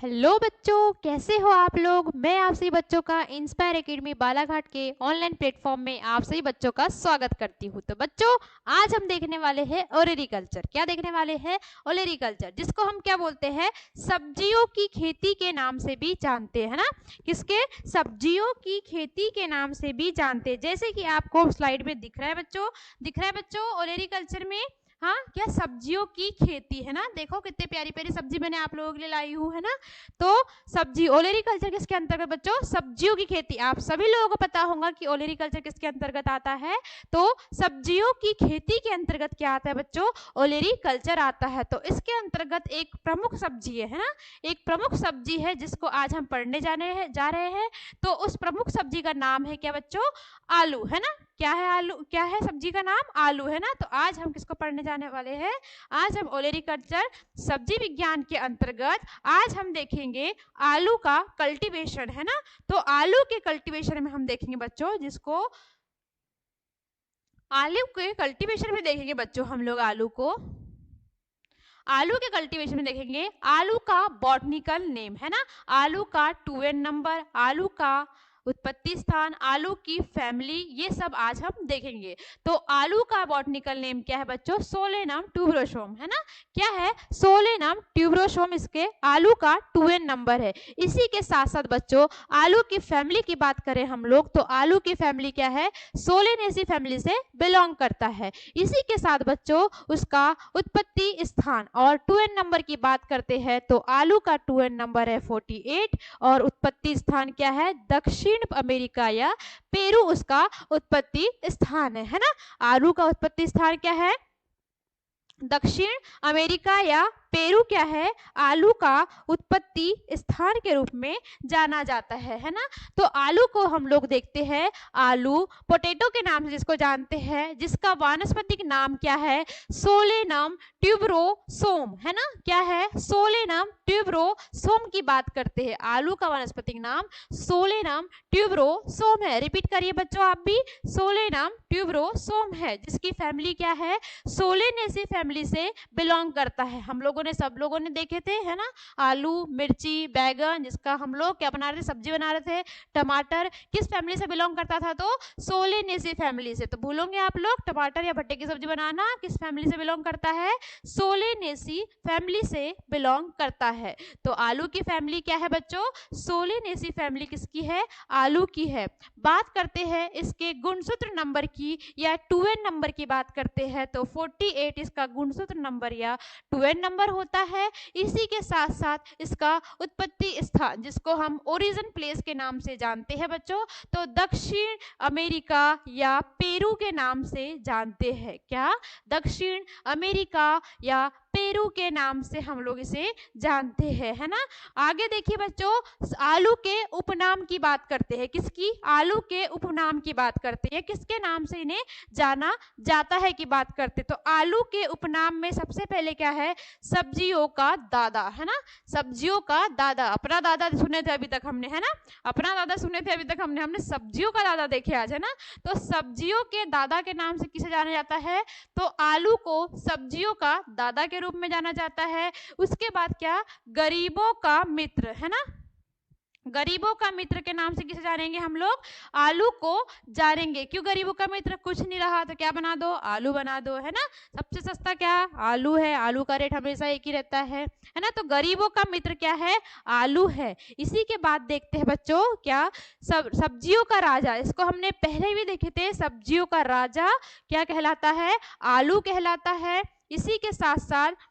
Hello बच्चों, कैसे हो आप लोग। मैं आप सभी बच्चों का इंस्पायर एकेडमी बालाघाट के ऑनलाइन प्लेटफॉर्म में आप सभी बच्चों का स्वागत करती हूँ। तो बच्चों, आज हम देखने वाले हैं ओलेरीकल्चर। क्या देखने वाले हैं? ओलेरीकल्चर, जिसको हम क्या बोलते हैं? सब्जियों की खेती के नाम से भी जानते हैं ना। किसके? सब्जियों की खेती के नाम से भी जानते हैं। जैसे कि आपको स्लाइड में दिख रहा है बच्चों, ओलेरीकल्चर में हाँ क्या सब्जियों की खेती है ना। देखो कितने प्यारी प्यारी सब्जी मैंने आप लोगों के लिए लाई हूँ, है ना। तो सब्जी ओलेरीकल्चर किसके अंतर्गत बच्चों? सब्जियों की खेती। आप सभी लोगों को पता होगा कि ओलेरीकल्चर किसके अंतर्गत आता है। तो सब्जियों की खेती के अंतर्गत क्या आता है बच्चों? ओलेरीकल्चर आता है। तो इसके अंतर्गत एक प्रमुख सब्जी है ना, एक प्रमुख सब्जी है जिसको आज हम पढ़ने जा रहे हैं। तो उस प्रमुख सब्जी का नाम है क्या बच्चों? आलू, है ना। क्या है? आलू। क्या है सब्जी का नाम? आलू, है ना। तो आज हम किसको पढ़ने जाने वाले हैं? आज हम ओलेरीकल्चर सब्जी विज्ञान के अंतर्गत आज हम देखेंगे आलू का कल्टीवेशन, है ना। तो आलू के कल्टीवेशन में हम देखेंगे बच्चों, जिसको आलू के कल्टीवेशन में देखेंगे बच्चों हम लोग आलू के कल्टीवेशन में देखेंगे आलू का बॉटनिकल नेम, है ना। आलू का 2n नंबर, आलू का उत्पत्ति स्थान, आलू की फैमिली, ये सब आज हम देखेंगे। तो आलू का बॉटनिकल नेम क्या है बच्चों? सोलेनम ट्यूबरोसोम, है ना। क्या है? सोलेनम ट्यूबरोसोम इसके आलू का 2n नंबर है। इसी के साथ साथ बच्चों आलू की फैमिली की बात करें हम लोग, तो आलू की फैमिली क्या है? सोलेनेसी फैमिली से बिलोंग करता है। इसी के साथ बच्चों उसका उत्पत्ति स्थान और 2n नंबर की बात करते हैं, तो आलू का 2n नंबर है 48 और उत्पत्ति स्थान क्या है? दक्षिण अमेरिका या पेरू उसका उत्पत्ति स्थान है ना। आलू का उत्पत्ति स्थान क्या है? दक्षिण अमेरिका या पेरू क्या है? आलू का उत्पत्ति स्थान के रूप में जाना जाता है ना। तो आलू को हम लोग देखते हैं आलू पोटैटो के नाम से जिसको जानते हैं, जिसका वानस्पतिक नाम क्या है? सोलेनम ट्यूबरोसोम, है ना। क्या है? सोलेनम ट्यूबरोसोम की बात करते हैं। आलू का वानस्पतिक नाम सोलेनम ट्यूबरोसोम है। रिपीट करिए बच्चों आप भी, सोलेनम ट्यूबरोसोम है, जिसकी फैमिली क्या है? सोलेनेसी फैमिली से बिलोंग करता है। हम लोगों ने सब लोगों ने देखे थे, है ना। आलू, मिर्ची, बैगन, जिसका हम लोग क्या बना रहे थे? सब्जी बना रहे थे। टमाटर किस फैमिली से बिलोंग करता था? तो सोलेनेसी फैमिली से। तो भूलोगे आप लोग टमाटर या भट्टे की सब्जी बनाना किस फैमिली से बिलोंग करता है? सोलेनेसी फैमिली से बिलोंग करता है। तो आलू की फैमिली क्या है बच्चों? सोलेनेसी फैमिली किसकी है? आलू की है। बात करते हैं इसके गुणसूत्र नंबर की या 2n नंबर की बात करते हैं, तो 48 इसका गुणसूत्र नंबर या 2n नंबर होता है। इसी के साथ साथ इसका उत्पत्ति स्थान, जिसको हम ओरिजिन प्लेस के नाम से जानते हैं बच्चों, तो दक्षिण अमेरिका या पेरू के नाम से जानते हैं। क्या? दक्षिण अमेरिका या पेरू के नाम से हम लोग इसे जानते हैं, है ना। आगे देखिए बच्चों, आलू के उपनाम की बात करते हैं। किसकी? आलू के उपनाम की बात करते हैं। किसके नाम से इन्हें जाना जाता है की बात करते। तो आलू के उपनाम में सबसे पहले क्या है? सब्जियों का दादा, है ना। सब्जियों का दादा, अपना दादा सुने थे अभी तक हमने, है ना। अपना दादा सुने थे अभी तक हमने सब्जियों का दादा देखे आज, है ना। तो सब्जियों के दादा के नाम से किसे जाना जाता है? तो आलू को सब्जियों का दादा के रूप में जाना जाता है। उसके बाद क्या? गरीबों का मित्र, है ना। गरीबों का मित्र के नाम से किसे जानेंगे हम लोग? आलू को जानेंगे। क्यों गरीबों का मित्र? कुछ नहीं रहा तो क्या बना दो? आलू बना दो, है ना। सबसे सस्ता क्या? आलू है। आलू का रेट हमेशा एक ही रहता है ना। तो गरीबों का मित्र क्या है? आलू है। इसी के बाद देखते हैं बच्चों क्या? सब्जियों का राजा, इसको हमने पहले भी देखे थे। सब्जियों का राजा क्या कहलाता है? आलू कहलाता है। इसी के साथ साथ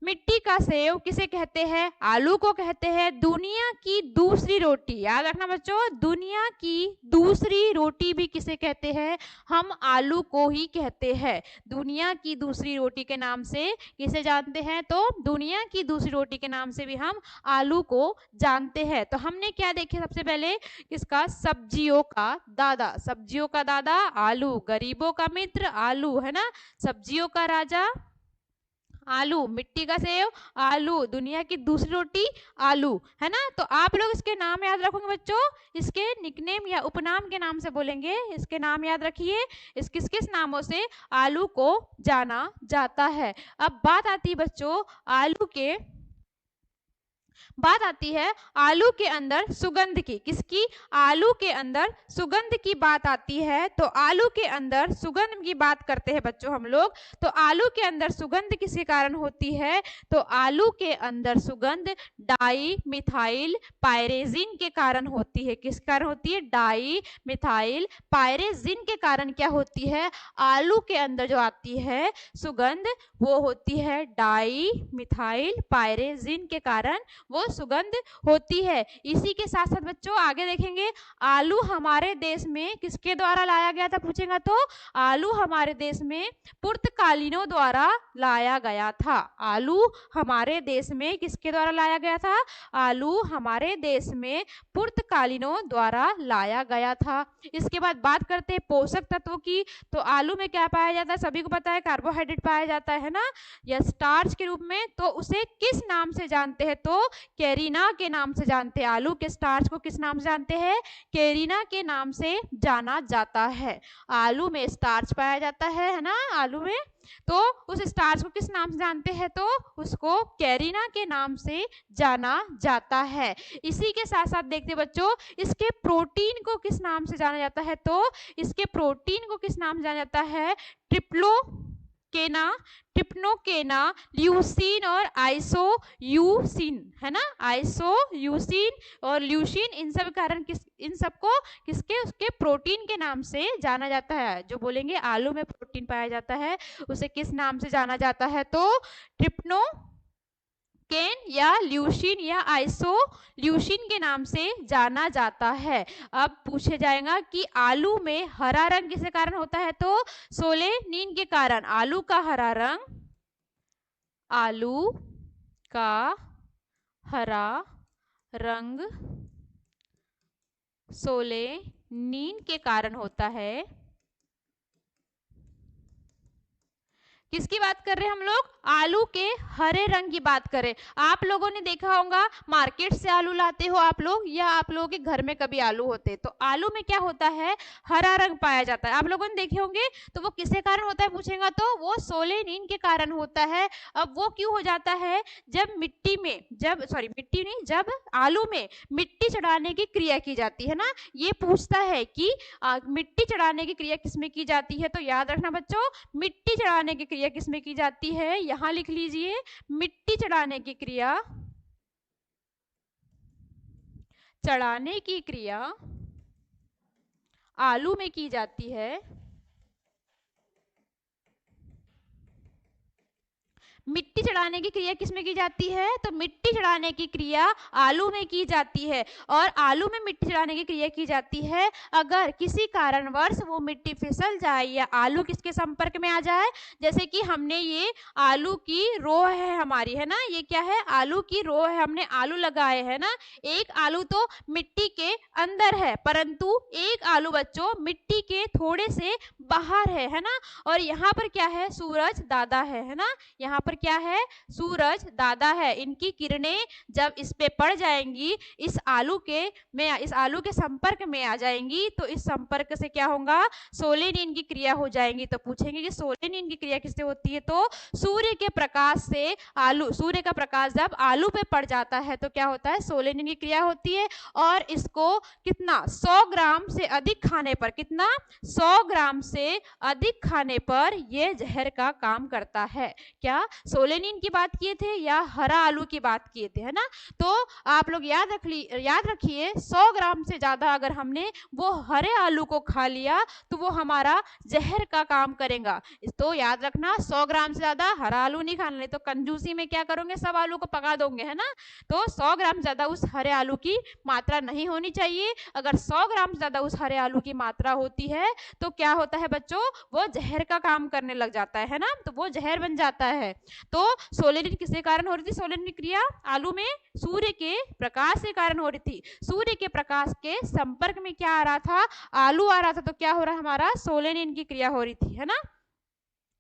मिट्टी का सेव किसे कहते हैं? आलू को कहते हैं। दुनिया की दूसरी रोटी, याद रखना बच्चों, दुनिया की दूसरी रोटी भी किसे कहते हैं? हम आलू को ही कहते हैं। दुनिया की दूसरी रोटी के नाम से किसे जानते हैं? तो दुनिया की दूसरी रोटी के नाम से भी हम आलू को जानते हैं। तो हमने क्या देखे सबसे पहले? किसका? सब्जियों का दादा। सब्जियों का दादा आलू, गरीबों का मित्र आलू, है ना। सब्जियों का राजा आलू, मिट्टी का सेव आलू, दुनिया की दूसरी रोटी आलू, है ना। तो आप लोग इसके नाम याद रखोगे बच्चों, इसके निकनेम या उपनाम के नाम से बोलेंगे। इसके नाम याद रखिए, इस किस किस नामों से आलू को जाना जाता है। अब बात आती है बच्चों आलू के बात आती है आलू के अंदर सुगंध की। किसकी? आलू के अंदर सुगंध की बात आती है। तो आलू के अंदर सुगंध की बात करते हैं बच्चों हम लोग। तो आलू के अंदर सुगंध किसके कारण होती है? तो आलू के अंदर सुगंध डाई मिथाइल पायरेजिन के कारण होती है। किस कारण होती है? डाई मिथाइल पायरेजिन के कारण क्या होती है? आलू के अंदर जो आती है सुगंध वो होती है डाई मिथाइल पायरेजिन के कारण वो सुगंध होती है। इसी के साथ साथ बच्चों आगे देखेंगे आलू हमारे देश में किसके द्वारा लाया गया था पूछेगा तो आलू हमारे देश में पुर्तगालियों द्वारा लाया गया था। आलू हमारे देश में किसके द्वारा लाया गया था? आलू हमारे देश में पुर्तगालियों द्वारा लाया गया था। इसके बाद बात करते हैं पोषक तत्वों की। तो आलू में क्या पाया जाता है? सभी को पता है कार्बोहाइड्रेट पाया जाता है ना, या स्टार्च के रूप में। तो उसे किस नाम से जानते हैं? तो कैरिना के नाम से जानते हैं। आलू के स्टार्च को किस नाम से जानते हैं? कैरिना के नाम से जाना जाता है। आलू में स्टार्च पाया जाता है ना, आलू में। तो उस स्टार्च को किस नाम से जानते हैं? तो उसको कैरिना के नाम से जाना जाता है। इसी के साथ साथ देखते बच्चों इसके प्रोटीन को किस नाम से जाना जाता है? तो इसके प्रोटीन को किस नाम से जाना जाता है? ट्रिप्लोकेना, ट्रिप्नोकेना, ल्यूसीन और आइसोयूसिन, है ना। आइसोयूसिन और ल्यूसीन इन सब कारण इन सबको किसके? उसके प्रोटीन के नाम से जाना जाता है। जो बोलेंगे आलू में प्रोटीन पाया जाता है उसे किस नाम से जाना जाता है? तो ट्रिप्नोकेन या ल्यूसीन या आइसोल्यूसिन के नाम से जाना जाता है। अब पूछे जाएगा कि आलू में हरा रंग किसके कारण होता है? तो सोलेनिन के कारण। आलू का हरा रंग, आलू का हरा रंग सोलेनिन के कारण होता है। किसकी बात कर रहे हैं हम लोग? आलू के हरे रंग की बात करें। आप लोगों ने देखा होगा मार्केट से आलू लाते हो आप लोग, या आप लोगों के घर में कभी आलू होते, तो आलू में क्या होता है? हरा रंग पाया जाता है। आप लोगों ने देखे होंगे। तो वो किसके कारण होता है पूछेगा तो वो सोलेनिन के कारण होता है। अब वो क्यों हो जाता है? जब मिट्टी में मिट्टी नहीं, जब आलू में मिट्टी चढ़ाने की क्रिया की जाती है ना। ये पूछता है कि मिट्टी चढ़ाने की क्रिया किसमें की जाती है? तो याद रखना बच्चों मिट्टी चढ़ाने की क्रिया किसमें की जाती है? यहां लिख लीजिए मिट्टी चढ़ाने की क्रिया, चढ़ाने की क्रिया आलू में की जाती है। मिट्टी चढ़ाने की क्रिया किसमें की जाती है? तो मिट्टी चढ़ाने की क्रिया आलू में की जाती है। और आलू में मिट्टी चढ़ाने की क्रिया की जाती है अगर किसी कारणवश वो मिट्टी फिसल जाए या आलू किसके संपर्क में आ जाए। जैसे कि हमने ये आलू की रो है हमारी, है ना। ये क्या है? आलू की रो है, हमने आलू लगाए है ना। एक आलू तो मिट्टी के अंदर है, परंतु एक आलू बच्चों मिट्टी के थोड़े से बाहर है ना। और यहाँ पर क्या है? सूरज दादा है ना। यहाँ पर क्या है? सूरज दादा है। इनकी किरणें जब इस पे पड़ जाएंगी, इस आलू के संपर्क में आ जाएंगी, तो इस संपर्क से क्या होगा? सोलेनिन की क्रिया हो जाएंगी। तो पूछेंगे कि सोलेनिन की क्रिया किससे होती है? तो सूर्य के प्रकाश से सूर्य का प्रकाश जब आलू पे पड़ जाता है तो क्या होता है? सोलेनिन की क्रिया होती है। और इसको कितना? 100 ग्राम से अधिक खाने पर, कितना? 100 ग्राम से अधिक खाने पर यह जहर का काम करता है। क्या सोलेनिन की बात किए थे या हरा आलू की बात किए थे, है ना। तो आप लोग याद रखिए 100 ग्राम से ज्यादा अगर हमने वो हरे आलू को खा लिया तो वो हमारा जहर का काम करेगा। तो याद रखना 100 ग्राम से ज्यादा हरा आलू नहीं खाना, नहीं तो कंजूसी में क्या करोगे? सब आलू को पका दोगे, है ना। तो 100 ग्राम ज्यादा उस हरे आलू की मात्रा नहीं होनी चाहिए। अगर 100 ग्राम से ज्यादा उस हरे आलू की मात्रा होती है तो क्या होता है बच्चों? वो जहर का काम करने लग जाता है ना। तो वो जहर बन जाता है। तो सोलेनिन किसके कारण हो रही थी? सोलेनिन क्रिया आलू में सूर्य के प्रकाश के कारण हो रही थी। सूर्य के प्रकाश के संपर्क में क्या आ रहा था? आलू आ रहा था। तो क्या हो रहा है? हमारा सोलेनिन की क्रिया हो रही थी, है ना।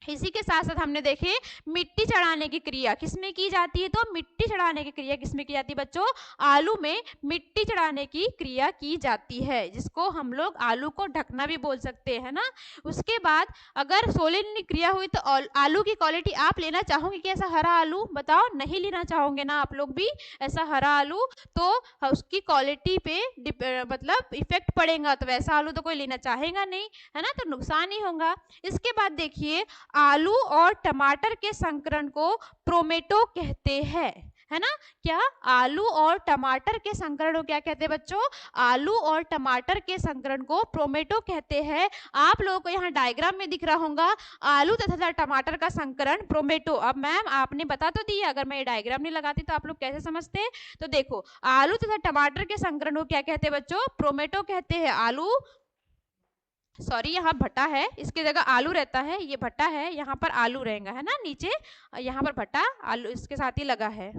इसी के साथ साथ हमने देखे मिट्टी चढ़ाने की क्रिया किसमें की जाती है, तो मिट्टी चढ़ाने की क्रिया किसमें की जाती है बच्चों, आलू में मिट्टी चढ़ाने की क्रिया की जाती है, जिसको हम लोग आलू को ढकना भी बोल सकते हैं ना। उसके बाद अगर सोलिन क्रिया हुई तो आलू की क्वालिटी आप लेना चाहोगे कि ऐसा हरा आलू, बताओ नहीं लेना चाहोगे ना आप लोग भी ऐसा हरा आलू, तो उसकी क्वालिटी पे मतलब इफेक्ट पड़ेगा, तो वैसा आलू तो कोई लेना चाहेगा नहीं, है ना, तो नुकसान ही होगा। इसके बाद देखिए आलू और टमाटर के संकरण को प्रोमेटो कहते हैं, है ना। क्या आलू और टमाटर के संकरण को क्या कहते हैं बच्चों, आलू और टमाटर के संकरण को प्रोमेटो कहते हैं। आप लोगों को यहाँ डायग्राम में दिख रहा होगा आलू तथा टमाटर का संकरण प्रोमेटो। अब मैम आपने बता तो दिया, अगर मैं ये डायग्राम नहीं लगाती तो आप लोग कैसे समझते, तो देखो आलू तथा टमाटर के संकरण को क्या कहते हैं बच्चों, प्रोमेटो कहते हैं। आलू सॉरी यहाँ भट्टा है, इसकी जगह आलू रहता है, ये भट्टा है, यहाँ पर आलू रहेगा, है ना, नीचे यहाँ पर भट्टा आलू इसके साथ ही लगा है।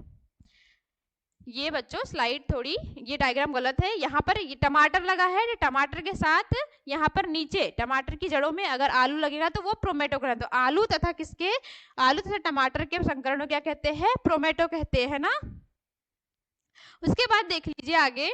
ये बच्चों स्लाइड थोड़ी ये डायग्राम गलत है, यहाँ पर ये टमाटर लगा है, टमाटर के साथ यहाँ पर नीचे टमाटर की जड़ों में अगर आलू लगेगा तो वो प्रोमेटो कहते हैं। तो आलू तथा किसके, आलू तथा टमाटर के संकरण को क्या कहते हैं, प्रोमेटो कहते हैं ना। उसके बाद देख लीजिए आगे,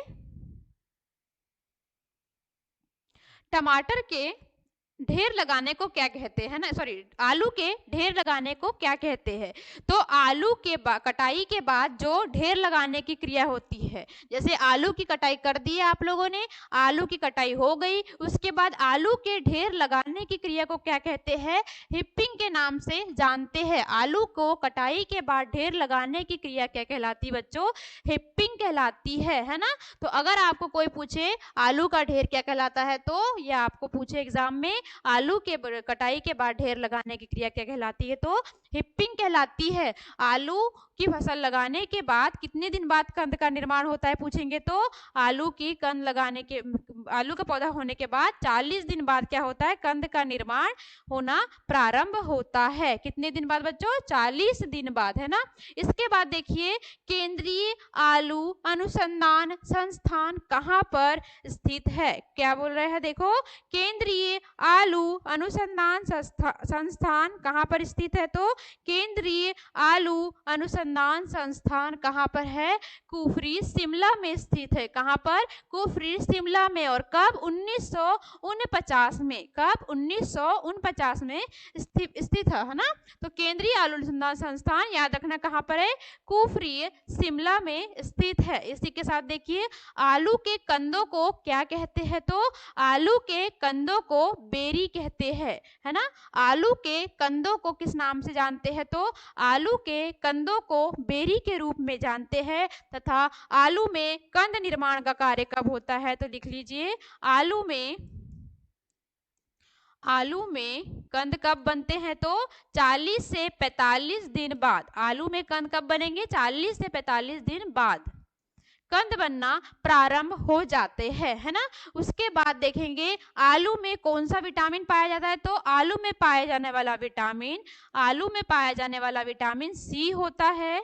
टमाटर के ढेर लगाने को क्या कहते हैं ना, सॉरी आलू के ढेर लगाने को क्या कहते हैं, तो आलू के कटाई के बाद जो ढेर लगाने की क्रिया होती है, जैसे आलू की कटाई कर दी है आप लोगों ने, आलू की कटाई हो गई, उसके बाद आलू के ढेर लगाने की क्रिया को क्या कहते हैं, हिपिंग के नाम से जानते हैं। आलू को कटाई के बाद ढेर लगाने की क्रिया क्या कहलाती है बच्चों, हिपिंग कहलाती है ना। तो अगर आपको कोई पूछे आलू का ढेर क्या कहलाता है, तो यह आपको पूछे एग्जाम में आलू के कटाई के बाद ढेर लगाने की क्रिया क्या कहलाती है, तो हिपिंग कहलाती है। आलू की फसल लगाने के बाद कितने दिन बाद कंद का निर्माण होता है पूछेंगे, तो आलू की कंद लगाने के आलू का पौधा होने के बाद 40 दिन बाद क्या होता है, कंद का निर्माण होना प्रारंभ होता है। कितने दिन बाद बच्चों, 40 दिन बाद, है ना। इसके बाद देखिए केंद्रीय आलू अनुसंधान संस्थान कहाँ पर स्थित है, क्या बोल रहे हैं, देखो केंद्रीय आलू अनुसंधान संस्थान कहाँ पर स्थित है, तो केंद्रीय आलू अनुसंधान संस्थान कहाँ पर है, कुफरी शिमला में स्थित है। कहाँ पर, कुफरी शिमला में। और कब, 1949 में, कब 1949 में स्थित है ना। तो केंद्रीय आलू अनुसंधान संस्थान याद रखना कहाँ पर है, कुफरी शिमला में स्थित है। इसी के साथ देखिए आलू के कंदों को क्या कहते हैं, तो आलू के कंदों को बेरी कहते हैं, है ना। आलू के कंदों को किस नाम से जानते हैं, तो आलू के कंदों को बेरी के रूप में जानते हैं। तथा आलू में कंद निर्माण का कार्य कब होता है, तो लिख लीजिए आलू में कंद कब बनते हैं, तो 40 से 45 दिन बाद। आलू में कंद कब बनेंगे, 40 से 45 दिन बाद कंद बनना प्रारंभ हो जाते हैं, है ना। उसके बाद देखेंगे आलू में कौन सा विटामिन पाया जाता है, तो आलू में पाया जाने वाला विटामिन सी होता है।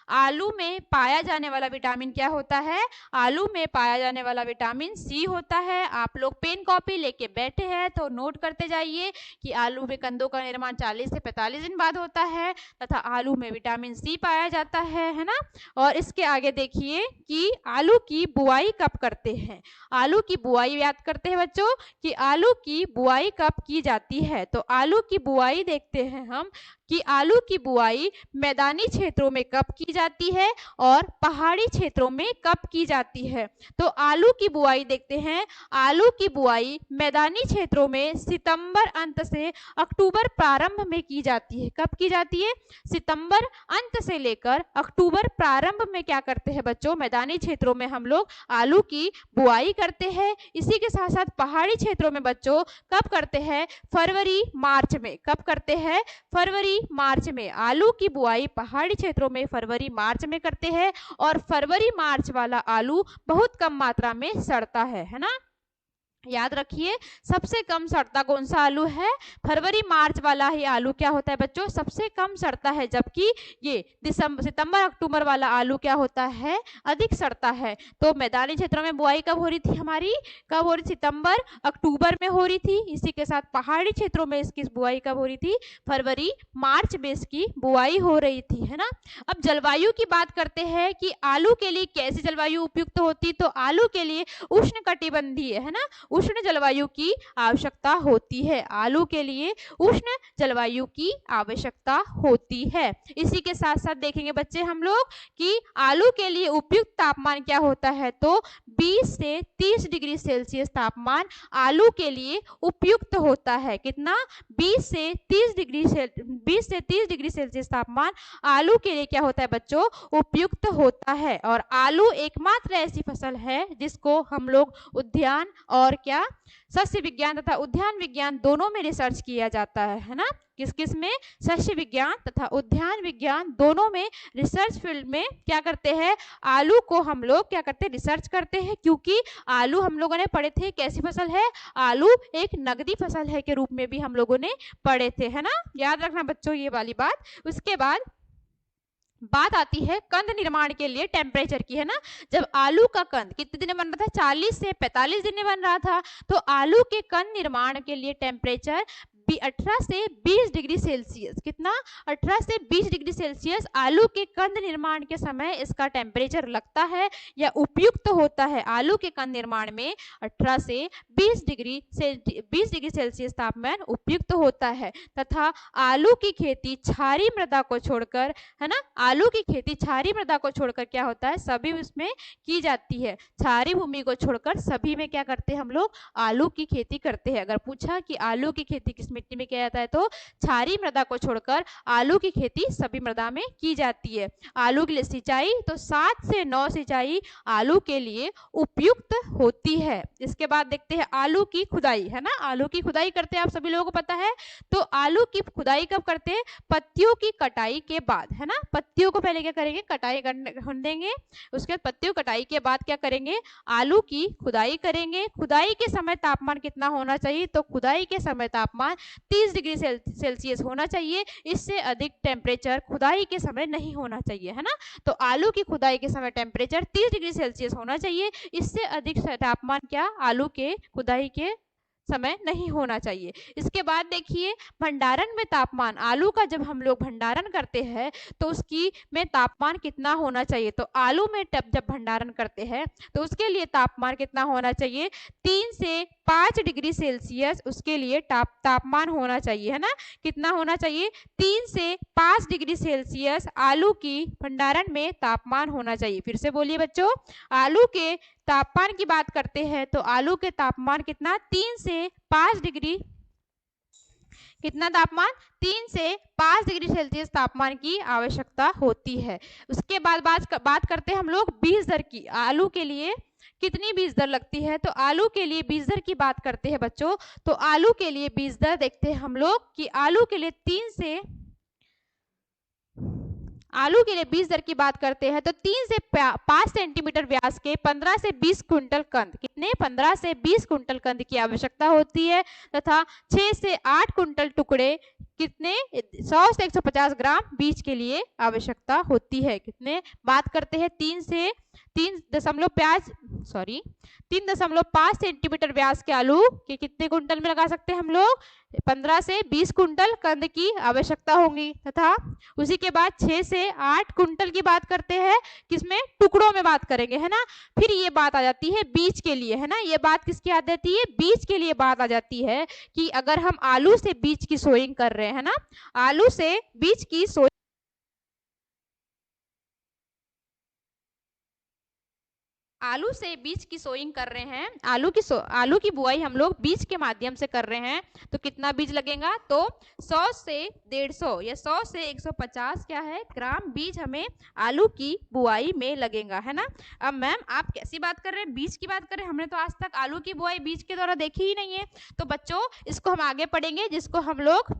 आलू में पाया जाने वाला विटामिन क्या होता है, आलू में पाया जाने वाला विटामिन सी होता है। आप लोग पेन कॉपी लेके बैठे हैं तो नोट करते जाइए कि आलू में कंदों का निर्माण 40 से 45 दिन बाद होता है तथा आलू में विटामिन सी पाया जाता है ना। और इसके आगे देखिए कि आलू की बुआई कब करते हैं, आलू की बुआई याद करते हैं बच्चों कि आलू की बुआई कब की जाती है। तो आलू की बुआई देखते हैं हम कि आलू की बुआई मैदानी क्षेत्रों में कब की जाती है और पहाड़ी क्षेत्रों में कब की जाती है। तो आलू की बुआई देखते हैं, आलू की बुआई मैदानी क्षेत्रों में सितंबर अंत से अक्टूबर प्रारंभ में की जाती है। कब की जाती है, सितंबर अंत से लेकर अक्टूबर प्रारंभ में क्या करते हैं बच्चों, मैदानी क्षेत्रों में हम लोग आलू की बुआई करते हैं। इसी के साथ साथ पहाड़ी क्षेत्रों में बच्चों कब करते हैं, फरवरी मार्च में। कब करते हैं, फरवरी मार्च में। आलू की बुआई पहाड़ी क्षेत्रों में फरवरी मार्च में करते हैं और फरवरी मार्च वाला आलू बहुत कम मात्रा में सड़ता है ना। याद रखिए, सबसे कम सड़ता कौन सा आलू है? फरवरी मार्च वाला ही आलू क्या होता है बच्चों? सबसे कम सड़ता है, जबकि ये सितंबर अक्टूबर वाला आलू क्या होता है? अधिक सड़ता है। तो मैदानी क्षेत्रों में बुआई कब हो रही थी हमारी? कब हो रही? सितंबर अक्टूबर में हो रही थी। इसी के साथ पहाड़ी क्षेत्रों में इसकी बुआई कब हो रही थी? फरवरी मार्च में इसकी बुआई हो रही थी, है ना। अब जलवायु की बात करते हैं कि आलू के लिए कैसी जलवायु उपयुक्त होती? तो आलू के लिए उष्ण कटिबंधीय, है ना, उष्ण जलवायु की आवश्यकता होती है। आलू के लिए उष्ण जलवायु की आवश्यकता होती है। इसी के साथ साथ देखेंगे बच्चे हम लोग कि आलू के लिए उपयुक्त तापमान क्या होता है? तो 20 से 30 डिग्री सेल्सियस तापमान आलू के लिए उपयुक्त होता है। कितना? 20 से 30 डिग्री सेल्सियस तापमान आलू के लिए क्या होता है बच्चों? उपयुक्त होता है। और आलू एकमात्र ऐसी फसल है जिसको हम लोग उद्यान और क्या, सस्य विज्ञान तथा उद्यान विज्ञान दोनों में रिसर्च किया जाता है ना। किस किस में? सस्य विज्ञान तथा उद्यान विज्ञान दोनों में रिसर्च फील्ड में क्या करते हैं? आलू को हम लोग क्या करते हैं? रिसर्च करते हैं, क्योंकि आलू हम लोगों ने पढ़े थे कैसी फसल है? आलू एक नगदी फसल है के रूप में भी हम लोगों ने पढ़े थे, है ना। याद रखना बच्चों ये वाली बात। उसके बाद बात आती है कंद निर्माण के लिए टेम्परेचर की, है ना। जब आलू का कंद कितने दिन में बन रहा था? 40 से 45 दिन में बन रहा था। तो आलू के कंद निर्माण के लिए टेम्परेचर 18 से 20 डिग्री सेल्सियस, कितना? 18 से 20 डिग्री सेल्सियस आलू के कंद निर्माण के समय इसका टेम्परेचर लगता है या उपयुक्त होता है। आलू के कंद निर्माण में 18 से 20 डिग्री सेल्सियस तापमान उपयुक्त होता है। तथा आलू की खेती क्षारीय मृदा को छोड़कर, है ना, आलू की खेती क्षारीय मृदा को छोड़कर क्या होता है? सभी उसमें की जाती है। क्षारीय भूमि को छोड़कर सभी में क्या करते हैं हम लोग? आलू की खेती करते हैं। अगर पूछा कि आलू की खेती किस मिट्टी में किया जाता है, तो क्षारीय मृदा को छोड़कर आलू की खेती सभी मृदा में की जाती है। आलू के लिए सिंचाई, तो 7 से 9 सिंचाई आलू के लिए उपयुक्त होती है। इसके बाद देखते हैं आलू की खुदाई, है ना। आलू की खुदाई करते हैं, आप सभी लोगों को पता है। तो आलू की खुदाई कब करते हैं? पत्तियों की कटाई के बाद, है ना। पत्तियों को पहले क्या करेंगे? कटाई कर देंगे। उसके बाद पत्तियों कटाई के बाद क्या करेंगे? आलू की खुदाई करेंगे। खुदाई के समय तापमान कितना होना चाहिए? तो खुदाई के समय तापमान 30 डिग्री सेल्सियस होना चाहिए। इससे अधिक टेम्परेचर खुदाई के समय नहीं होना चाहिए, है ना। तो आलू की खुदाई के समय टेम्परेचर 30 डिग्री सेल्सियस होना चाहिए। इससे अधिक तापमान क्या? आलू के खुदाई के समय नहीं होना चाहिए। इसके बाद देखिए भंडारण में तापमान, आलू का जब हम लोग भंडारण करते हैं तो उसकी में तापमान कितना होना चाहिए? तो आलू में जब भंडारण करते हैं तो उसके लिए तापमान कितना होना चाहिए? 3 से 5 डिग्री सेल्सियस उसके लिए तापमान होना चाहिए, है ना। कितना होना चाहिए? 3 से 5 डिग्री सेल्सियस आलू की भंडारण में तापमान होना चाहिए। फिर से बोलिए बच्चों, आलू के तापमान की बात करते हैं तो आलू के तापमान कितना? 3 से 5 डिग्री, कितना तापमान? 3 से 5 डिग्री सेल्सियस तापमान की आवश्यकता होती है। उसके बाद बात करते हैं हम लोग बीज दर की। आलू के लिए कितनी बीज दर लगती है? तो आलू के लिए बीज दर की बात करते हैं बच्चों। तो आलू के लिए बीज दर देखते हैं हम लोग कि आलू के लिए बीज दर की बात करते हैं तो 3 से 5 सेंटीमीटर व्यास के 15 से 20 क्विंटल कंद, कितने? 15 से 20 क्विंटल कंद की आवश्यकता होती है। तथा 6 से 8 क्विंटल टुकड़े, कितने? 100 से 150 ग्राम बीज के लिए आवश्यकता होती है। कितने बात करते हैं? 3.5 सेंटीमीटर व्यास के आलू के कितने कुंटल में लगा सकते हैं हम लोग? 15 से 20 कुंटल कंद की आवश्यकता होगी। तथा उसी के बाद 6 से 8 कुंटल की बात करते हैं, किसमें? टुकड़ों में बात करेंगे, है ना। फिर ये बात आ जाती है बीज के लिए, है ना। ये बात किसकी आ जाती है? बीज के लिए बात आ जाती है कि अगर हम आलू से बीज की सोइंग कर रहे हैं ना, आलू से बीज की सोइंग कर रहे हैं, आलू की बुआई हम लोग बीज के माध्यम से कर रहे हैं, तो कितना बीज लगेगा? तो 100 से 150 या 100 से 150 क्या है? ग्राम बीज हमें आलू की बुआई में लगेगा, है ना। अब मैम आप कैसी बात कर रहे हैं? बीज की बात कर रहे हैं, हमने तो आज तक आलू की बुआई बीज के द्वारा देखी ही नहीं है। तो बच्चों इसको हम आगे पढ़ेंगे, जिसको हम लोग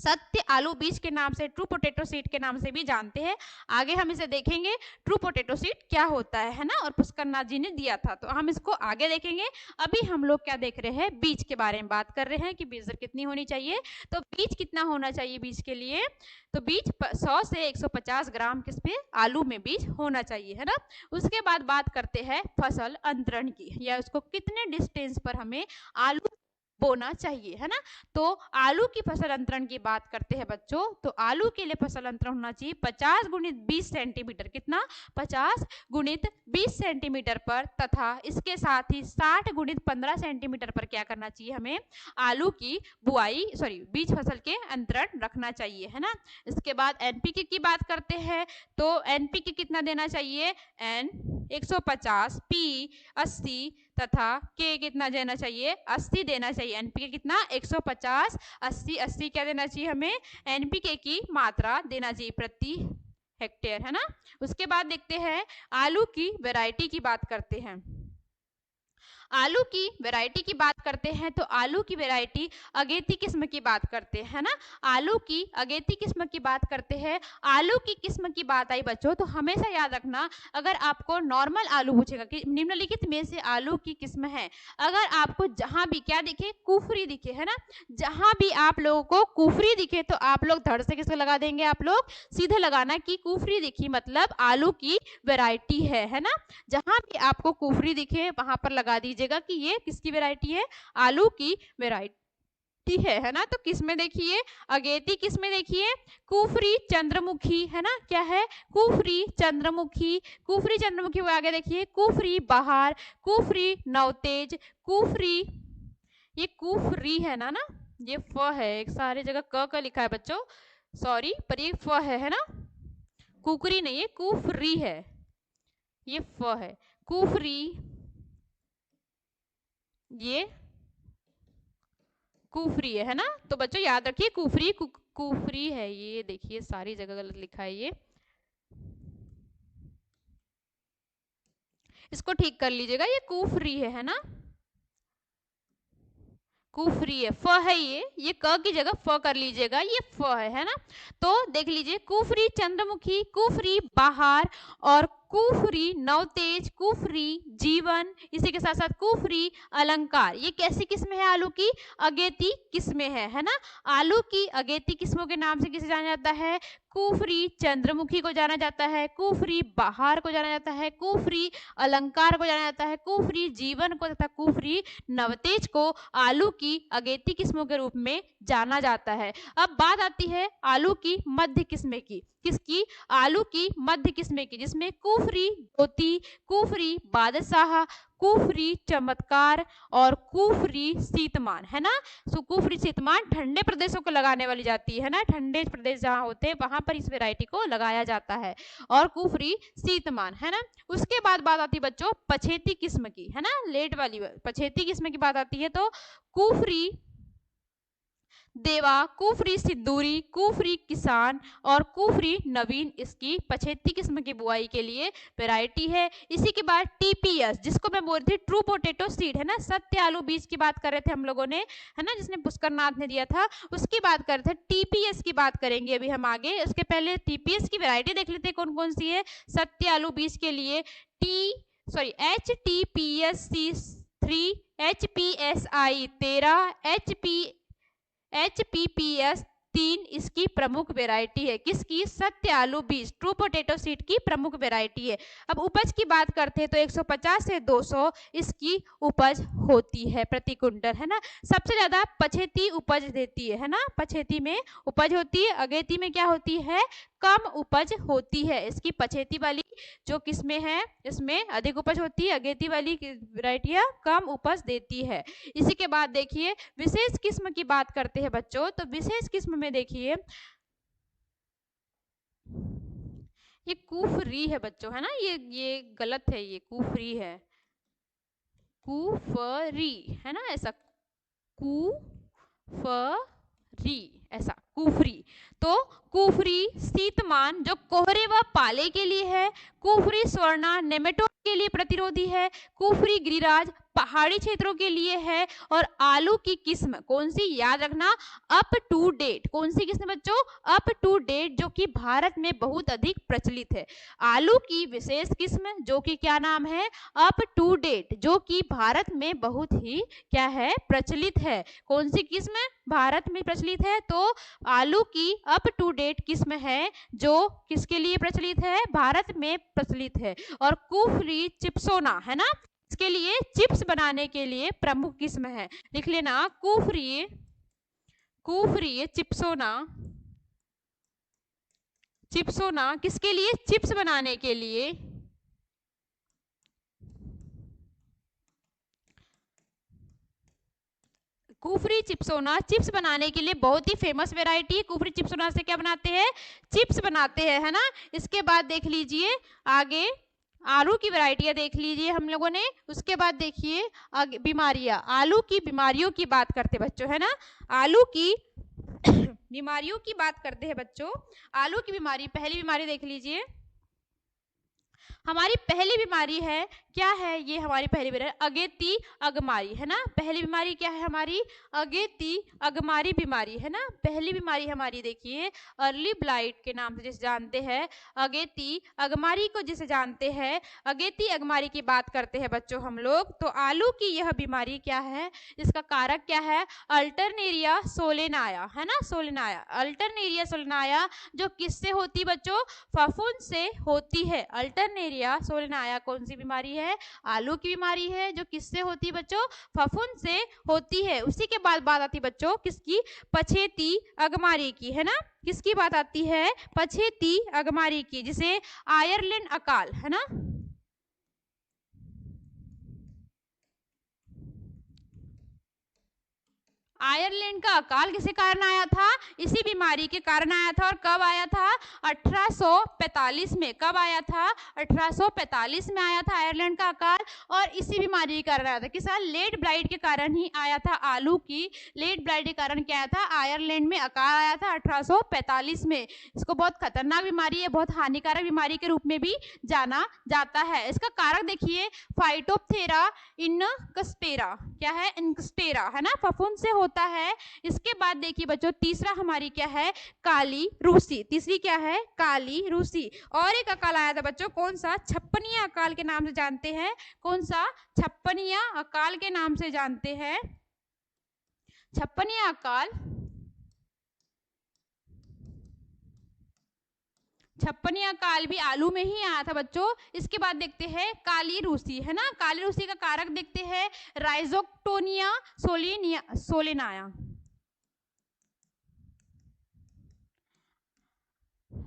सत्य आलू बीज के नाम से, ट्रू पोटैटो सीड के नाम से भी जानते हैं। आगे हम इसे देखेंगे ट्रू पोटैटो सीड क्या होता है ना, और पुष्कर नाथ जी ने दिया था, तो हम इसको आगे देखेंगे। अभी हम लोग क्या देख रहे हैं, बीज के बारे में बात कर रहे हैं कि बीज दर कितनी होनी चाहिए। तो बीज कितना होना चाहिए बीज के लिए, तो बीज 100 से 150 ग्राम किस पे, आलू में बीज होना चाहिए, है ना। उसके बाद बात करते हैं फसल अंतरण की, या उसको कितने डिस्टेंस पर हमें आलू बोना चाहिए, है ना। तो आलू की फसल अंतरण की बात करते हैं बच्चों, तो आलू के लिए फसल अंतरण होना चाहिए 50 गुणित 20 सेंटीमीटर, कितना, 50 गुणित 20 सेंटीमीटर पर, तथा इसके साथ ही 60 गुणित 15 सेंटीमीटर पर क्या करना चाहिए, हमें आलू की बुआई बीज फसल के अंतरण रखना चाहिए, है ना। इसके बाद एनपीके की बात करते हैं, तो एनपीके कितना देना चाहिए, एन 150, पी 80 तथा के कितना देना चाहिए, 80 देना चाहिए। एनपीके कितना, 150, 80, 80 क्या देना चाहिए हमें, एनपीके की मात्रा देना चाहिए प्रति हेक्टेयर, है ना। उसके बाद देखते हैं आलू की वैरायटी की बात करते हैं। आलू की वैरायटी की बात करते हैं, तो आलू की वैरायटी अगेती किस्म की बात करते हैं, है ना। आलू की अगेती किस्म की बात करते हैं। आलू की किस्म की बात आई बच्चों, तो हमेशा याद रखना, अगर आपको नॉर्मल आलू पूछेगा कि निम्नलिखित में से आलू की किस्म है, अगर आपको जहां भी क्या दिखे, कुफरी दिखे, है ना, जहां भी आप लोगों को कुफरी दिखे, तो आप लोग धड़ से किसको लगा देंगे, आप लोग सीधे लगाना कि कुफरी दिखी मतलब आलू की वैरायटी है ना। जहां भी आपको कुफरी दिखे वहां पर लगा दीजिएगा कि ये किसकी वैरायटी है, आलू की वैरायटी है ना। तो किसमें देखिए, अगेती किसमें देखिए, कुफरी चंद्रमुखी, है ना, क्या है, कुफरी चंद्रमुखी, कुफरी चंद्रमुखी। आगे देखिए कुफरी बहार, कुफरी नवतेज, कुफरी, ये कुफरी है ना, ये फ है, एक सारी जगह क लिखा है बच्चों, सॉरी, पर ये फ है ना, कुकरी नहीं है, कुफरी है, ये फ है, कुफरी, ये कुफरी है ना। तो बच्चों याद रखिए कुफरी कुफरी है, ये देखिए सारी जगह गलत लिखा है, ये इसको ठीक कर लीजिएगा, ये कुफरी है ना, कुफरी है, फ है, ये क की जगह फ कर लीजिएगा, ये फ है ना। तो देख लीजिए कुफरी चंद्रमुखी, कुफरी बहार और कुफरी नवतेज, कुफरी जीवन, इसी के साथ साथ कुफरी अलंकार, ये कैसी किस्में है, आलू की अगेती किस्में है ना। आलू की अगेती किस्मों के नाम से किसे जाना जाता है, कुफरी चंद्रमुखी को जाना जाता है, कुफरी बहार को जाना जाता है, कुफरी अलंकार को जाना जाता है, कुफरी जीवन को तथा कुफरी नवतेज को आलू की अगेती किस्मों के रूप में जाना जाता है। अब बात आती है आलू की मध्य किस्में की, किसकी, आलू की मध्य किस्में की, जिसमें कुफरी ज्योति, कुफरी बादशाह, कुफरी चमत्कार और कुफरी शीतमान, है ना। सो कुफरी शीतमान ठंडे प्रदेशों को लगाने वाली जाती है ना, ठंडे प्रदेश जहां होते हैं वहां पर इस वैरायटी को लगाया जाता है, और कुफरी शीतमान, है ना। उसके बाद बात आती है बच्चों पछेती किस्म की, है ना, लेट वाली पछेती किस्म की बात आती है, तो कुफरी देवा, कुफरी सिंदूरी, कुफरी किसान और कुफरी नवीन इसकी पछेती किस्म की बुआई के लिए वैरायटी है। इसी के बाद टीपीएस, जिसको मैं बोल रही थी ट्रू पोटैटो सीड, है ना, सत्य आलू बीज की बात कर रहे थे हम लोगों ने, है ना, जिसने पुष्कर नाथ ने दिया था, उसकी बात कर रहे थे। टीपीएस की बात करेंगे अभी हम आगे, उसके पहले टीपीएस की वैरायटी देख लेते हैं कौन कौन सी है। सत्य आलू बीज के लिए HTPSC 3, HPSI 13, HPPS 3 इसकी प्रमुख वैरायटी है, किसकी, सत्य आलू बीज, ट्रू पोटैटो सीड की प्रमुख वैरायटी है। अब उपज की बात करते हैं तो 150 से 200 इसकी उपज होती है प्रति कुंटल, है ना। सबसे ज्यादा पछेती उपज देती है ना, पछेती में उपज होती है, अगेती में क्या होती है, कम उपज होती है। इसकी पछेती वाली जो किस्में हैं इसमें अधिक उपज होती है, अगेती वाली वैरायटियां कम उपज देती है। इसी के बाद देखिए विशेष किस्म की बात करते हैं बच्चों, तो विशेष किस्म में देखिए ये कुफरी है बच्चों, है ना, ये गलत है, ये कुफरी है, कुफरी, है ना, ऐसा कुफरी, ऐसा कुफरी। तो कुफरी शीतमान जो कोहरे व पाले के लिए है, कुफरी स्वर्णा नेमेटोड के लिए प्रतिरोधी है, कुफरी गिरिराज पहाड़ी क्षेत्रों के लिए है। और आलू की किस्म कौन सी, याद रखना, अप टू डेट। कौन सी किस्म बच्चों, अप टू डेट, जो कि भारत में बहुत अधिक प्रचलित है। आलू की विशेष किस्म जो कि क्या नाम है, अप टू डेट, जो कि भारत में बहुत ही क्या है, प्रचलित है। कौन सी किस्म भारत में प्रचलित है, तो आलू की अप टू डेट किस्म है जो किसके लिए प्रचलित है, भारत में प्रचलित है। और कुफरी चिप्सोना है ना, इसके लिए चिप्स बनाने के लिए प्रमुख किस्म है। लिख लेना, कुफरी चिप्सोना, चिप्सोना किसके लिए, चिप्स बनाने के लिए। कुफरी चिप्सोना चिप्स बनाने के लिए बहुत ही फेमस वैरायटी है। कुफरी चिप्सोना से क्या बनाते हैं, चिप्स बनाते हैं, है ना। इसके बाद देख लीजिए आगे, आलू की वैरायटियां देख लीजिए हम लोगों ने। उसके बाद देखिए आगे बीमारियां, आलू की बीमारियों की बात करते बच्चों, है ना। आलू की बीमारियों की बात करते हैं बच्चों। आलू की बीमारी, पहली बीमारी देख लीजिए, हमारी पहली बीमारी है, क्या है ये हमारी पहली बीमारी, अगेती अगमारी, है ना। पहली बीमारी क्या है हमारी, अगेती अगमारी बीमारी, है ना। पहली बीमारी हमारी देखिए अर्ली ब्लाइट के नाम से जिसे जानते हैं, अगेती अगमारी को जिसे जानते हैं, अगेती अगमारी की बात करते हैं बच्चों हम लोग। तो आलू की यह बीमारी क्या है, इसका कारक क्या है, अल्टरनेरिया सोलेनाया, है ना, सोलेनाया, अल्टरनेरिया सोलेनाया, जो किससे होती बच्चों, फफूंद से होती है। अल्टरनेरिया सोलेनाया कौन सी बीमारी है, आलू की बीमारी है, जो किससे होती है बच्चों, फफूंद से होती है। उसी के बाद बात आती बच्चों किसकी, पछेती अगमारी की, है ना। किसकी बात आती है, पछेती अगमारी की, जिसे आयरलैंड अकाल, है ना, आयरलैंड का अकाल किसी कारण आया था, इसी बीमारी के कारण आया था। और कब आया था, 1845 में। कब आया था, 1845 में आया था आयरलैंड का अकाल। और इसी बीमारी के कारण आया था, किस, लेट ब्लाइट के कारण ही आया था। आलू की लेट ब्लाइट के कारण क्या आया था, आयरलैंड में अकाल आया था 1845 में। इसको बहुत खतरनाक बीमारी है, बहुत हानिकारक बीमारी के रूप में भी जाना जाता है। इसका कारक देखिए, फाइटोप्थेरा इनकस्पेरा, क्या है, इनकस्पेरा, है ना, फफूंद से होता है। इसके बाद देखिए बच्चों तीसरा हमारी क्या है, काली रूसी, तीसरी क्या है, काली रूसी। और एक अकाल आया था बच्चों, कौन सा, छप्पनिया अकाल के नाम से जानते हैं। कौन सा, छप्पनिया अकाल के नाम से जानते हैं, छप्पनिया अकाल, छप्पनिया काल भी आलू में ही आया था बच्चों। इसके बाद देखते हैं काली रूसी, है ना। काली रूसी का कारक देखते हैं, राइजोक्टोनिया सोलेनाया,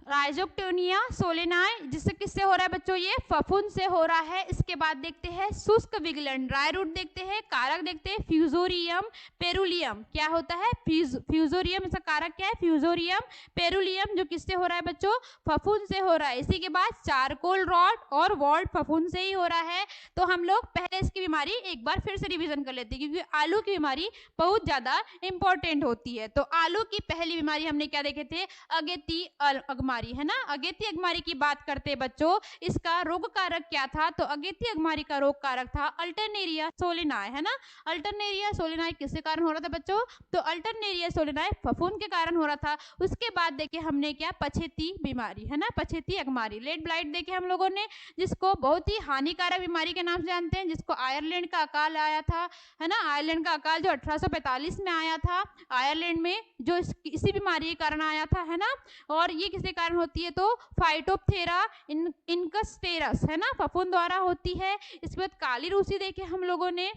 राइजोक्टोनिया सोलेनाय, जिससे किससे हो रहा है बच्चों, ये फफूंद से हो रहा है। इसके बाद देखते हैं शुष्क विगलन, ड्राई रूट देखते हैं, कारक देखते हैं फ्यूजोरियम पेरुलियम, क्या होता है, फ्यूजोरियम, इसका कारक क्या है, फ्यूजोरियम पेरुलियम, जो किससे हो रहा है बच्चों, फफूंद से हो रहा है। इसी के बाद चारकोल रॉट और वॉल्ट फफूंद से ही हो रहा है। तो हम लोग पहले इसकी बीमारी एक बार फिर से रिवीजन कर लेते हैं, क्योंकि आलू की बीमारी बहुत ज्यादा इंपॉर्टेंट होती है। तो आलू की पहली बीमारी हमने क्या देखे थे, अगेती अगमारी, है ना। अगेती अगमारी की बात करते बच्चों, इसका रोग कारक क्या था, तो अगेती अगमारी का रोग कारक था अल्टरनेरिया सोलेनाय, है ना। अल्टरनेरिया सोलेनाय किसके कारण हो रहा था बच्चों, तो अल्टरनेरिया सोलेनाय फफूंद के कारण हो रहा था। उसके बाद देखे हमने क्या, पछेती बीमारी, है ना, पछेती अगमारी, लेट ब्लाइट देखे हम लोगों ने, जिसको बहुत ही हानिकारक बीमारी के नाम से जानते हैं, जिसको आयरलैंड का अकाल आया था, है ना। आयरलैंड का अकाल जो 1845 में आया था आयरलैंड में, जो इसी बीमारी के कारण आया था, है ना। और ये किसके कारण होती है, तो फाइटोप्थेरा इनकस्पेरस, है ना, फफूंद द्वारा होती है। इसके बाद काली रूसी देखे हम लोगों ने,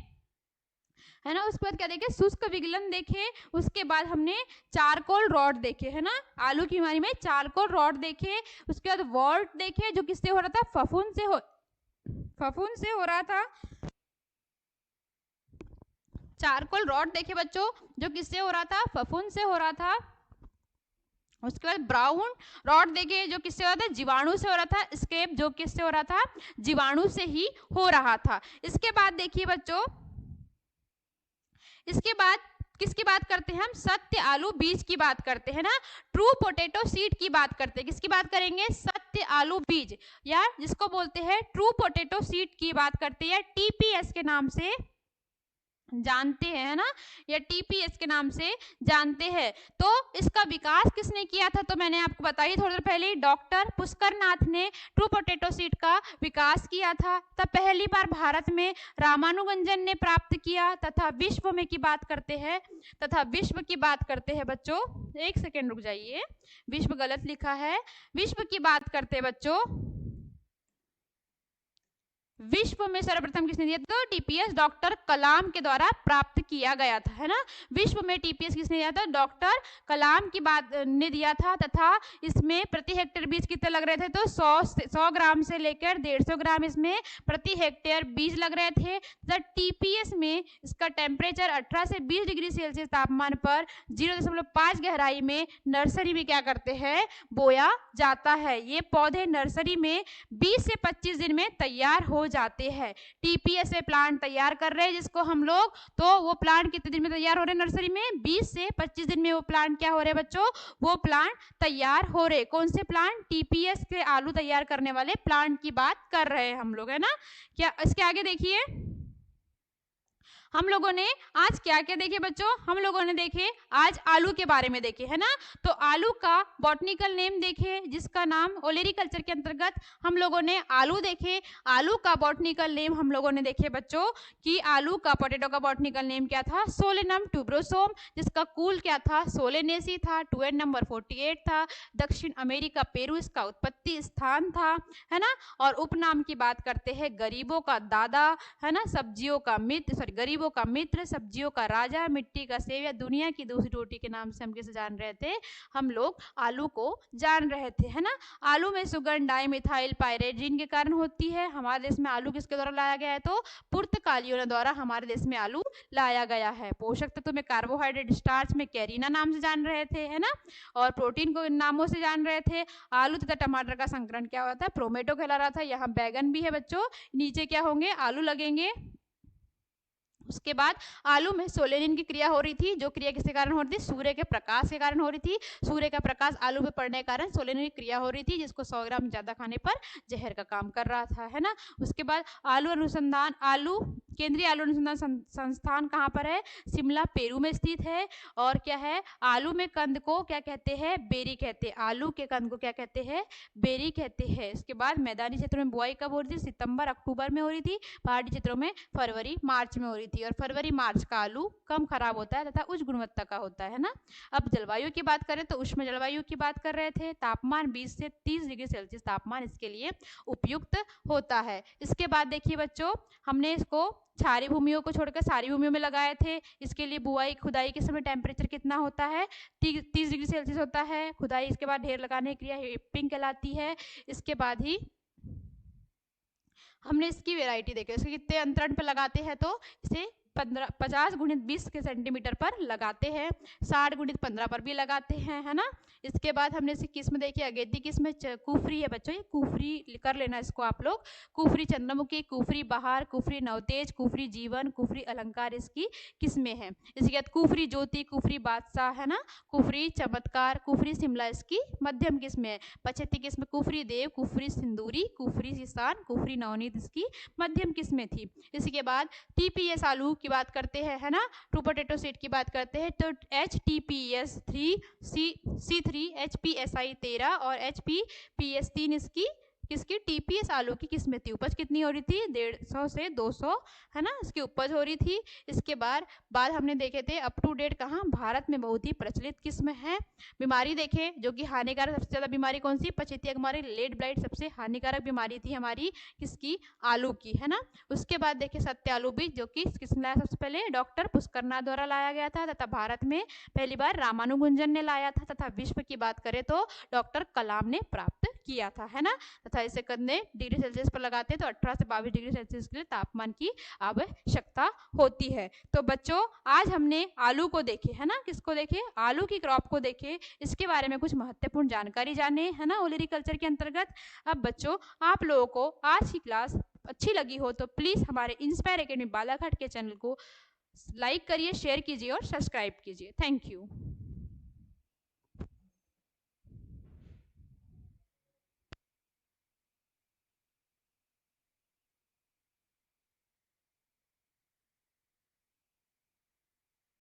है ना। उसके बाद क्या देखे, शुष्क विगलन देखे। उसके बाद हमने चारकोल रॉड देखे, है ना, आलू की बीमारी में चारकोल रॉड देखे। उसके बाद वॉल्ट देखे, जो किससे हो रहा था, फफूंद से हो रहा था। चारकोल रॉड देखे बच्चों, जो किससे हो रहा था, फफूंद से हो रहा था। उसके बाद ब्राउन रॉड देखे, जो किससे हो रहा था, जीवाणु से हो रहा था। स्केप, जो किससे हो रहा था, जीवाणु से ही हो रहा था। इसके बाद देखिए बच्चों, इसके बाद किसकी बात करते हैं हम, सत्य आलू बीज की बात करते हैं ना, ट्रू पोटैटो सीड की बात करते हैं। किसकी बात करेंगे, सत्य आलू बीज, या जिसको बोलते हैं ट्रू पोटैटो सीड की बात करते हैं, टीपीएस के नाम से जानते हैं, है ना, या टीपीएस के नाम से जानते हैं। तो इसका विकास किसने किया था, तो मैंने आपको बताई थोड़ी देर पहले, डॉक्टर पुष्कर नाथ ने ट्रू पोटैटो सीड का विकास किया था। तब पहली बार भारत में रामानुजन ने प्राप्त किया। तथा विश्व में की बात करते हैं, बच्चों, एक सेकेंड रुक जाइए, विश्व गलत लिखा है, विश्व की बात करते हैं बच्चों। विश्व में सर्वप्रथम किसने दिया, तो टीपीएस डॉक्टर कलाम के द्वारा प्राप्त किया गया था, है ना। विश्व में टीपीएस किसने दिया था, डॉक्टर कलाम की बात ने दिया था। तथा इसमें प्रति हेक्टेयर बीज कितने लग रहे थे, तो 100 ग्राम से लेकर 150 ग्राम इसमें प्रति हेक्टेयर बीज लग रहे थे। तथा टीपीएस में इसका टेम्परेचर 18 से 20 डिग्री सेल्सियस तापमान पर 0.5 गहराई में नर्सरी में क्या करते हैं, बोया जाता है। ये पौधे नर्सरी में 20 से 25 दिन में तैयार हो जाते हैं। टीपीएस से प्लांट तैयार कर रहे हैं जिसको हम लोग, तो वो प्लांट कितने दिन में तैयार हो रहे हैं नर्सरी में, 20 से 25 दिन में वो प्लांट क्या हो रहे हैं बच्चों, वो प्लांट तैयार हो रहे। कौन से प्लांट, टीपीएस के आलू तैयार करने वाले प्लांट की बात कर रहे हैं हम लोग, है ना। क्या इसके आगे देखिए, हम लोगों ने आज क्या क्या देखे बच्चों, हम लोगों ने देखे आज आलू के बारे में देखे, है ना। तो आलू का बॉटनिकल नेम देखे जिसका नाम ओलेरीकल्चर के अंतर्गत हम लोगों ने आलू देखे। आलू का बॉटनिकल नेम हम लोगों ने देखे बच्चों कि आलू का, पोटैटो का बॉटनिकल नेम क्या था, सोलेनम ट्यूबरोसोम, जिसका कुल क्या था, सोलेनेसी था, 2n नंबर 48 था। दक्षिण अमेरिका पेरू इसका उत्पत्ति स्थान था, है ना। और उपनाम की बात करते हैं, गरीबों का दादा, है ना, सब्जियों का मित्र, गरीबों का मित्र, सब्जियों का राजा, मिट्टी का सेविया, दुनिया की दूसरी रोटी के नाम से हम किसे जान रहे थे, हम लोग आलू को जान रहे थे, है ना। आलू में सुगंध डाइमिथाइल पायरेड्रीन के कारण होती है। हमारे देश में आलू किसके द्वारा लाया गया है, तो पुर्तगालियों द्वारा हमारे देश में आलू लाया गया है। पोषक तत्व में कार्बोहाइड्रेट, स्टार्च में कैरीना नाम से जान रहे थे, है ना, और प्रोटीन को नामों से जान रहे थे। आलू तथा टमाटर का संकरण क्या होता है, प्रोमेटो कहला रहा था। यहाँ बैगन भी है बच्चों, नीचे क्या होंगे, आलू लगेंगे। उसके बाद आलू में सोलेनिन की क्रिया हो रही थी, जो क्रिया किसके कारण हो रही थी, सूर्य के प्रकाश के कारण हो रही थी। सूर्य का प्रकाश आलू पे पड़ने के कारण सोलेनिन की क्रिया हो रही थी, जिसको 100 ग्राम ज्यादा खाने पर जहर का काम कर रहा था, है ना। उसके बाद आलू अनुसंधान, आलू केंद्रीय आलू अनुसंधान संस्थान कहाँ पर है, शिमला पेरू में स्थित है। और क्या है, आलू में कंद को क्या कहते हैं, बेरी कहते हैं। आलू के कंद को क्या कहते हैं, बेरी कहते हैं। इसके बाद मैदानी क्षेत्रों में बुआई कब हो रही थी, सितंबर अक्टूबर में हो रही थी। पहाड़ी क्षेत्रों में फरवरी मार्च में हो रही थी। और फरवरी मार्च का आलू कम खराब होता है तथा उच्च गुणवत्ता का होता है ना। अब जलवायु की बात करें तो उष्ण जलवायु की बात कर रहे थे। तापमान 20 से 30 डिग्री सेल्सियस तापमान इसके लिए उपयुक्त होता है। इसके बाद देखिए बच्चों, हमने इसको क्षारीय भूमियों को छोड़कर सारी भूमियों में लगाए थे। इसके लिए बुआई खुदाई के समय टेम्परेचर कितना होता है, 30 डिग्री सेल्सियस होता है। खुदाई इसके बाद ढेर लगाने की क्रिया हिपिंग कहलाती है। इसके बाद ही हमने इसकी वैरायटी देखी, इसके कितने अंतरण पर लगाते हैं, तो इसे 50 गुणित 20 के सेंटीमीटर पर लगाते हैं, 60 गुणित 15 पर भी लगाते हैं, है ना। इसके बाद हमने इसकी किस्म देखी, अगेती किस्म कुफरी है बच्चों, ये कुफरी कर लेना इसको आप लोग। कुफरी चंद्रमुखी, कुफरी बहार, कुफरी नवतेज, कुफरी जीवन, कुफरी अलंकार इसकी किस्में हैं। इसके बाद कुफरी ज्योति, कुफरी बादशाह, है ना, कुफरी चमत्कार, कुफरी शिमला इसकी मध्यम किस्में है। पछेती किस्म कुफरी देव, कुफरी सिंदूरी, कुफरी किसान, कुफरी नवनीत इसकी मध्यम किस्में थी। इसके बाद टीपीएस आलू की बात करते हैं, है ना, ट्रू पोटैटो सीड की बात करते हैं, तो HTPS 3, C3, HPSI 13 और HPPS 3 इसकी किसकी, टीपीएस आलू की किस्में थी। उपज कितनी हो रही थी, 150 से 200, है ना, इसकी उपज हो रही थी। इसके बाद हमने देखे थे अप टू डेट कहाँ, भारत में बहुत ही प्रचलित किस्म है। बीमारी देखे जो कि हानिकारक, सबसे ज्यादा बीमारी कौन सी, पछेती बीमारी, लेड ब्लाइट सबसे हानिकारक बीमारी थी हमारी किसकी, आलू की, है ना। उसके बाद देखे सत्य आलू बीज, जो कि किसने लाया, सबसे पहले डॉक्टर पुष्करनाथ द्वारा लाया गया था। तथा भारत में पहली बार रामानुजन ने लाया था। तथा विश्व की बात करें तो डॉक्टर कलाम ने प्राप्त किया था, है ना। तथा इसे कितने डिग्री सेल्सियस पर लगाते हैं, तो 18 से 22 डिग्री सेल्सियस के लिए तापमान की आवश्यकता होती है। तो बच्चों आज हमने आलू को देखे, है ना, किसको देखे, आलू की क्रॉप को देखे, इसके बारे में कुछ महत्वपूर्ण जानकारी जाने, है ना, ओलेरीकल्चर के अंतर्गत। अब बच्चों आप लोगों को आज की क्लास अच्छी लगी हो तो प्लीज हमारे इंस्पायर एकेडमी बालाघाट के चैनल को लाइक करिए, शेयर कीजिए और सब्सक्राइब कीजिए। Thank you.